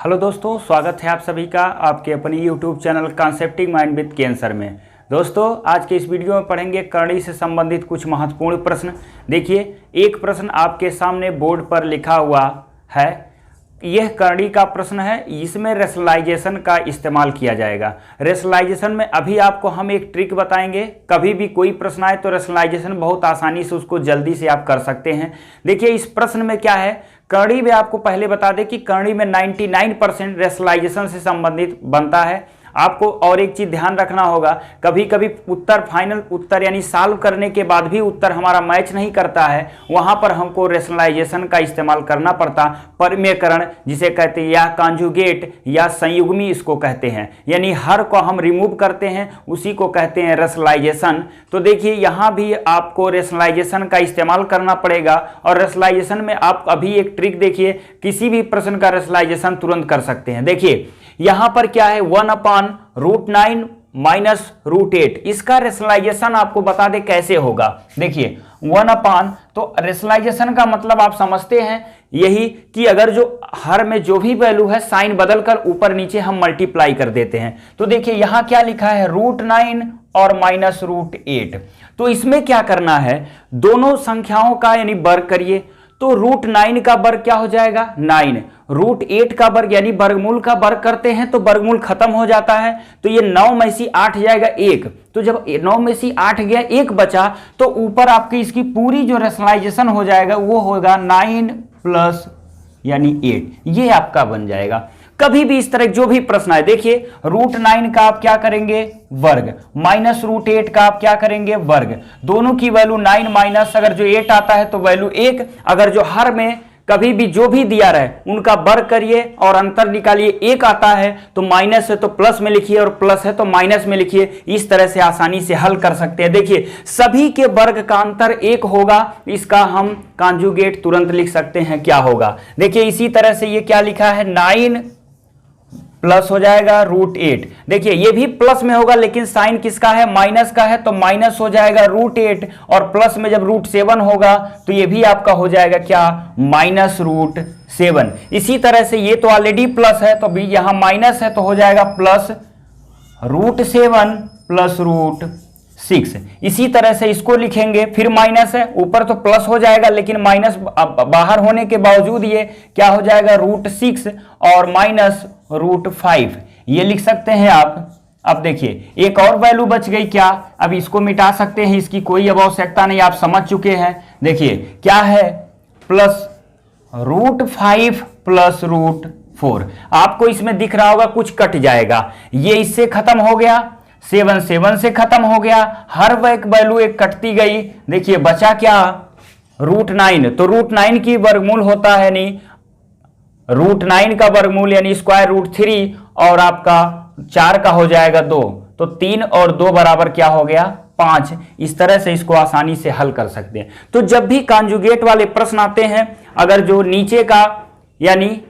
Hello दोस्तों, स्वागत है आप सभी का आपके अपनी YouTube channel concepting mind with cancer में। दोस्तों, आज के इस वीडियो में पढ़ेंगे करणी से संबंधित कुछ महत्वपूर्ण प्रश्न। देखिए, एक प्रश्न आपके सामने बोर्ड पर लिखा हुआ है। यह करणी का प्रश्न है, इसमें रेशनलाइजेशन का इस्तेमाल किया जाएगा। रेशनलाइजेशन में अभी आपको हम एक ट्रिक बताएंगे। कभी भी कोई प्रश्न आए तो रेशनलाइजेशन बहुत आसानी से उसको जल्दी से आप कर सकते हैं। देखिए, इस प्रश्न में क्या है, करणी में आपको पहले बता दें कि करणी में 99% रेशनलाइजेशन से संबंधित बनता है। आपको और एक चीज ध्यान रखना होगा, कभी कभी उत्तर फाइनल उत्तर यानी सॉल्व करने के बाद भी उत्तर हमारा मैच नहीं करता है, वहां पर हमको रेशनलाइजेशन का इस्तेमाल करना पड़ता। परमेयकरण जिसे कहते हैं, या कॉन्जुगेट या संयुग्मी इसको कहते हैं, यानी हर को हम रिमूव करते हैं, उसी को कहते हैं रेशनलाइजेशन। तो देखिए, यहाँ भी आपको रेशनलाइजेशन का इस्तेमाल करना पड़ेगा। और रेशनलाइजेशन में आप अभी एक ट्रिक देखिए, किसी भी प्रश्न का रेशनलाइजेशन तुरंत कर सकते हैं। देखिए यहां पर क्या है, 1/√9 - √8। इसका रेशनलाइजेशन आपको बता दे कैसे होगा। देखिए 1/, तो रेशनलाइजेशन का मतलब आप समझते हैं यही कि अगर जो हर में जो भी वैल्यू है साइन बदलकर ऊपर नीचे हम मल्टीप्लाई कर देते हैं। तो देखिए यहां क्या लिखा है, √9 और -√8। तो इसमें क्या करना है, दोनों संख्याओं का यानी वर्ग करिए। तो √9 का वर्ग क्या हो जाएगा, 9। √8 का वर्ग यानी वर्गमूल का वर्ग करते हैं तो वर्गमूल खत्म हो जाता है। तो ये 9 में से 8 जाएगा 1। तो जब 9 में से 8 गया, 1 बचा, तो ऊपर आपकी इसकी पूरी जो रेशनलाइजेशन हो जाएगा वो होगा 9 प्लस यानी 8। ये आपका बन जाएगा। कभी भी इस तरह जो भी प्रश्न है, देखिए √9 का आप क्या करेंगे, वर्ग, -√8 का आप क्या करेंगे, वर्ग। दोनों की वैल्यू 9 माइनस अगर जो 8 आता है तो वैल्यू 1। अगर जो हर में कभी भी जो भी दिया रहे उनका वर्ग करिए और अंतर निकालिए। 1 आता है तो माइनस है तो प्लस में लिखिए और प्लस है तो माइनस में लिखिए। इस तरह से आसानी से हल कर सकते हैं। देखिए सभी के वर्ग का अंतर 1 होगा, इसका हम कॉन्जुगेट तुरंत लिख सकते हैं। क्या होगा, देखिए इसी तरह से ये क्या लिखा है, 9 प्लस हो जाएगा √8। देखिए ये भी प्लस में होगा लेकिन साइन किसका है, माइनस का है, तो माइनस हो जाएगा √8। और प्लस में जब √7 होगा तो ये भी आपका हो जाएगा क्या, -√7। इसी तरह से ये तो ऑलरेडी प्लस है तो भी यहां माइनस है तो हो जाएगा प्लस √7 प्लस √6। इसी तरह से इसको लिखेंगे, फिर माइनस है, ऊपर तो प्लस हो जाएगा लेकिन माइनस बाहर होने के बावजूद ये क्या हो जाएगा, √6 और -√5। ये लिख सकते हैं आप। अब देखिए एक और वैल्यू बच गई क्या, अब इसको मिटा सकते हैं, इसकी कोई अब आवश्यकता नहीं, आप समझ चुके हैं। देखिए क्या है, प्लस √5 प्लस √4। आपको इसमें दिख रहा होगा कुछ कट जाएगा, ये इससे खत्म हो गया, 7 से खत्म हो गया, हर एक वैल्यू एक कटती गई। देखिए बचा क्या, √9। तो √9 की वर्गमूल होता है, नहीं √9 का वर्गमूल यानी √3 और आपका 4 का हो जाएगा 2। तो 3 और 2 बराबर क्या हो गया, 5। इस तरह से इसको आसानी से हल कर सकते हैं। तो जब भी कॉन्जुगेट वाले प्रश्न आते हैं, अगर जो नीचे का यानी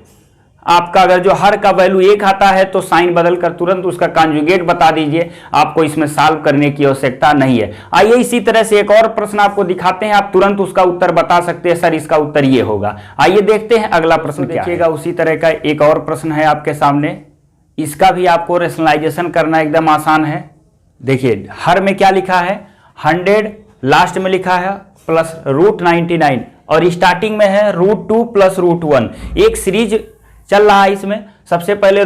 आपका अगर जो हर का वैल्यू 1 आता है तो साइन बदलकर तुरंत उसका कॉन्जुगेट बता दीजिए, आपको इसमें सॉल्व करने की आवश्यकता नहीं है। आइए इसी तरह से एक और प्रश्न आपको दिखाते हैं, आप तुरंत उसका उत्तर बता सकते हैं, सर इसका उत्तर ये होगा। आइए देखते हैं अगला प्रश्न देखिएगा। उसी तरह का एक और प्रश्न है आपके सामने, इसका भी आपको रेशनलाइजेशन करना एकदम आसान है। देखिए हर में क्या लिखा है, 100 लास्ट में लिखा है प्लस √99 और स्टार्टिंग में है √2 प्लस √1। एक सीरीज चल रहा है इसमें, सबसे पहले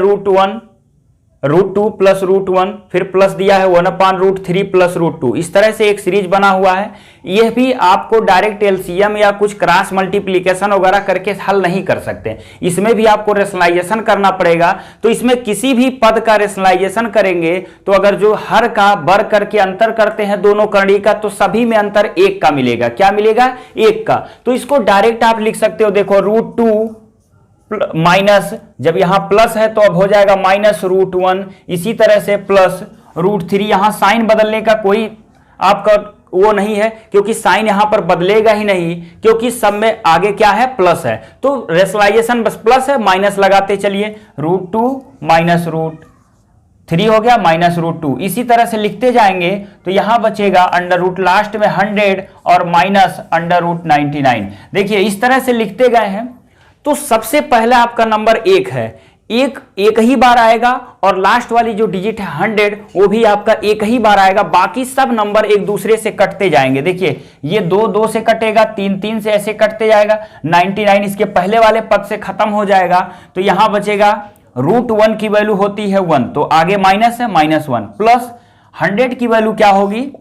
√2 प्लस √1, फिर प्लस दिया है 1/√3 प्लस √2। इस तरह से एक सीरीज बना हुआ है। यह भी आपको डायरेक्ट एलसीएम या कुछ क्रॉस मल्टीप्लिकेशन वगैरह करके हल नहीं कर सकते, इसमें भी आपको रेशनलाइजेशन करना पड़ेगा। तो इसमें किसी भी पद का रेशनलाइजेशन करेंगे तो अगर जो हर का वर्ग करके अंतर करते हैं दोनों करणी का, तो सभी में अंतर 1 का मिलेगा। क्या मिलेगा, 1 का। तो इसको डायरेक्ट आप लिख सकते हो, देखो √2 माइनस, जब यहां प्लस है तो अब हो जाएगा -√1। इसी तरह से प्लस √3। यहां साइन बदलने का कोई आपका वो नहीं है, क्योंकि साइन यहां पर बदलेगा ही नहीं, क्योंकि सब में आगे क्या है, प्लस है। तो रेशनलाइजेशन बस प्लस है, माइनस लगाते चलिए, √2 माइनस √3 हो गया, -√2। इसी तरह से लिखते जाएंगे तो यहां बचेगा अंडर लास्ट में 100 और माइनस √99। देखिए इस तरह से लिखते गए हैं। तो सबसे पहले आपका नंबर 1 है, एक ही बार आएगा और लास्ट वाली जो डिजिट है 100 वो भी आपका एक ही बार आएगा, बाकी सब नंबर एक दूसरे से कटते जाएंगे। देखिए ये 2 से कटेगा, 3 से ऐसे कटते जाएगा, 99 इसके पहले वाले पद से खत्म हो जाएगा, तो यहां बचेगा √1 की वैल्यू होती है 1, तो आगे माइनस है -1 प्लस 100 की वैल्यू क्या होगी,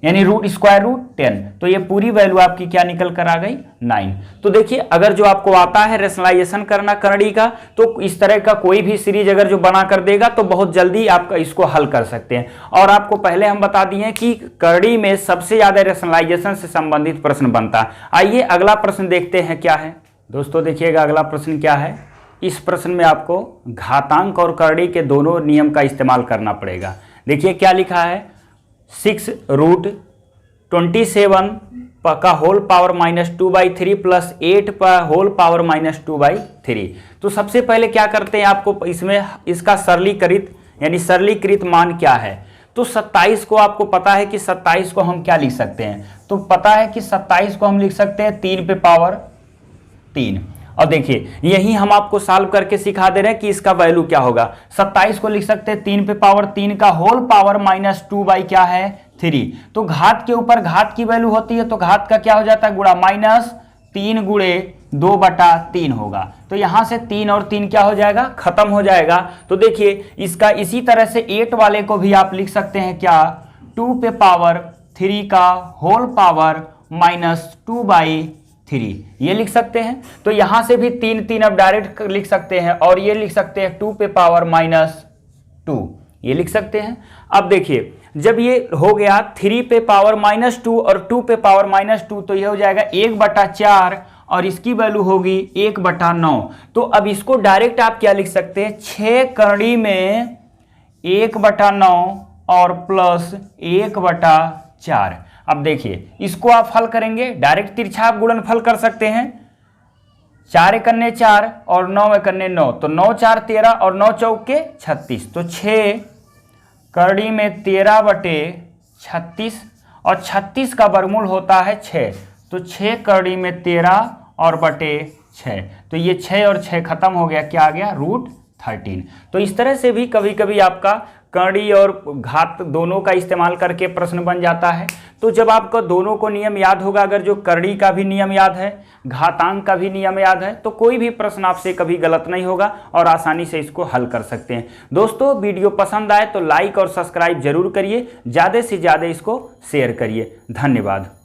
यानी √√10, तो ये पूरी वैल्यू आपकी क्या निकल कर आ गई 9। तो देखिए अगर जो आपको आता है रेशनलाइजेशन करना करड़ी का, तो इस तरह का कोई भी सीरीज अगर जो बना कर देगा तो बहुत जल्दी आप इसको हल कर सकते हैं। और आपको पहले हम बता दिए हैं कि करड़ी में सबसे ज्यादा रेशनलाइजेशन से संबंधित प्रश्न बनता है। आइए अगला प्रश्न देखते हैं क्या है। दोस्तों देखिएगा अगला प्रश्न क्या है। इस प्रश्न में आपको घातांक और करड़ी के दोनों नियम का इस्तेमाल करना पड़ेगा। देखिए क्या लिखा है, 6√27 का होल पावर -2/3 प्लस 8 का होल पावर -2/3। तो सबसे पहले क्या करते हैं, आपको इसमें इसका सरलीकृत यानी सरलीकृत मान क्या है। तो 27 को आपको पता है कि 27 को हम क्या लिख सकते हैं, तो पता है कि 27 को हम लिख सकते हैं 3 पे पावर 3। और देखिए यही हम आपको सॉल्व करके सिखा दे रहे हैं कि इसका वैल्यू क्या होगा। 27 को लिख सकते हैं 3 पे पावर 3 का होल पावर -2 बाई क्या है 3। तो घात के ऊपर घात की वैल्यू होती है, तो घात का क्या हो जाता है गुणा, -3 × 2/3 होगा। तो यहां से 3 और 3 क्या हो जाएगा, खत्म हो जाएगा। तो देखिए इसका इसी तरह से 8 वाले को भी आप लिख सकते हैं क्या, 2 पे पावर 3 का होल पावर -2/3 ये लिख सकते हैं। तो यहां से भी 3 अब डायरेक्ट लिख सकते हैं, और ये लिख सकते हैं 2 पे पावर -2 ये लिख सकते हैं। अब देखिए जब ये हो गया 3 पे पावर -2 और 2 पे पावर -2, तो ये हो जाएगा 1/4 और इसकी वैल्यू होगी 1/9। तो अब इसको डायरेक्ट आप क्या लिख सकते हैं, 6 करड़ी में 1/9 और प्लस 1/4। अब देखिए इसको आप हल करेंगे, डायरेक्ट तिरछा आप गुणनफल कर सकते हैं। 4 एकन्ने 4 और 9 एकन्ने 9, तो 9 4 13 और 9 चौके 36, तो 6 करड़ी में 13/36 और 36 का वर्गमूल होता है 6, तो 6 करड़ी में 13 और बटे 6, तो ये 6 और 6 खत्म हो गया, क्या आ गया √13। तो इस तरह से भी कभी कभी आपका करड़ी और घात दोनों का इस्तेमाल करके प्रश्न बन जाता है। तो जब आपको दोनों को नियम याद होगा, अगर जो करड़ी का भी नियम याद है, घातांक का भी नियम याद है, तो कोई भी प्रश्न आपसे कभी गलत नहीं होगा और आसानी से इसको हल कर सकते हैं। दोस्तों वीडियो पसंद आए तो लाइक और सब्सक्राइब जरूर करिए, ज़्यादा से ज़्यादा इसको शेयर करिए। धन्यवाद।